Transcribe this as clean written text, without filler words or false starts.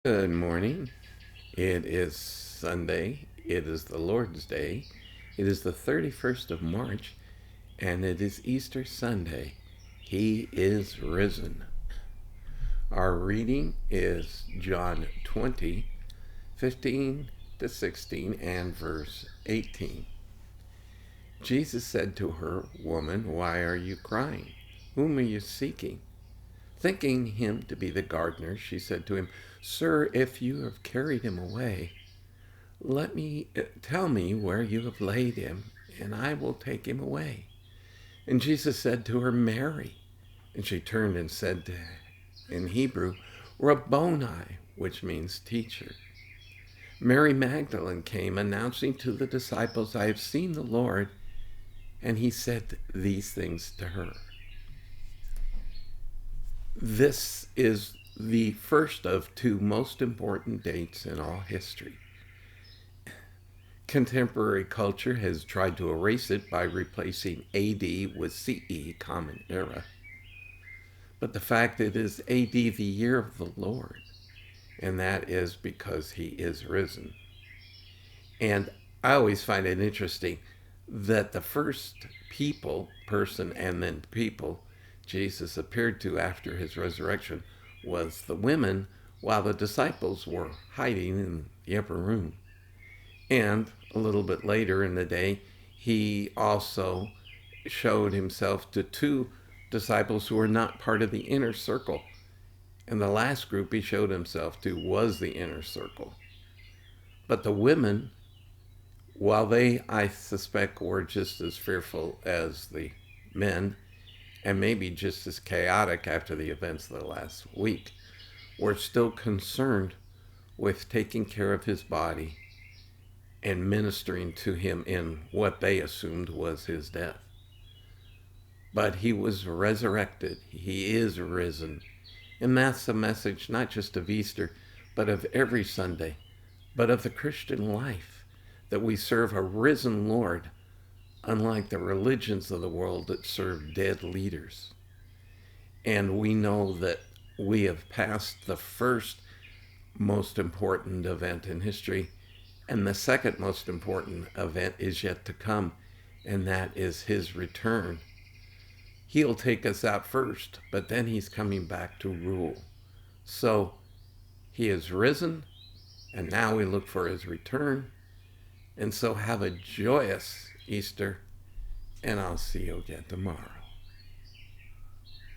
Good morning. It is Sunday. It is the Lord's Day. It is the 31st of March, and it is Easter Sunday. He is risen. Our reading is John 20:15 to 16, and verse 18. Jesus said to her, "Woman, why are you crying? Whom are you seeking?" Thinking him to be the gardener, she said to him, "Sir, if you have carried him away, tell me where you have laid him, and I will take him away." And Jesus said to her, "Mary." And she turned and said in Hebrew, "Rabboni," which means teacher. Mary Magdalene came, announcing to the disciples, "I have seen the Lord," and he said these things to her. This is the first of two most important dates in all history. Contemporary culture has tried to erase it by replacing AD with CE, Common Era. But the fact it is AD, the year of the Lord, and that is because he is risen. And I always find it interesting that the first person, and then people, Jesus appeared to after his resurrection was the women, while the disciples were hiding in the upper room. And a little bit later in the day, he also showed himself to two disciples who were not part of the inner circle. And the last group he showed himself to was the inner circle. But the women, while they, I suspect, were just as fearful as the men, and maybe just as chaotic after the events of the last week, were still concerned with taking care of his body and ministering to him in what they assumed was his death. But he was resurrected. He is risen. And that's the message not just of Easter, but of every Sunday, but of the Christian life, that we serve a risen Lord, unlike the religions of the world that serve dead leaders. And we know that we have passed the first most important event in history, and the second most important event is yet to come, and that is his return. He'll take us out first, but then he's coming back to rule. So he is risen, and now we look for his return. And so have a joyous Easter, and I'll see you again tomorrow.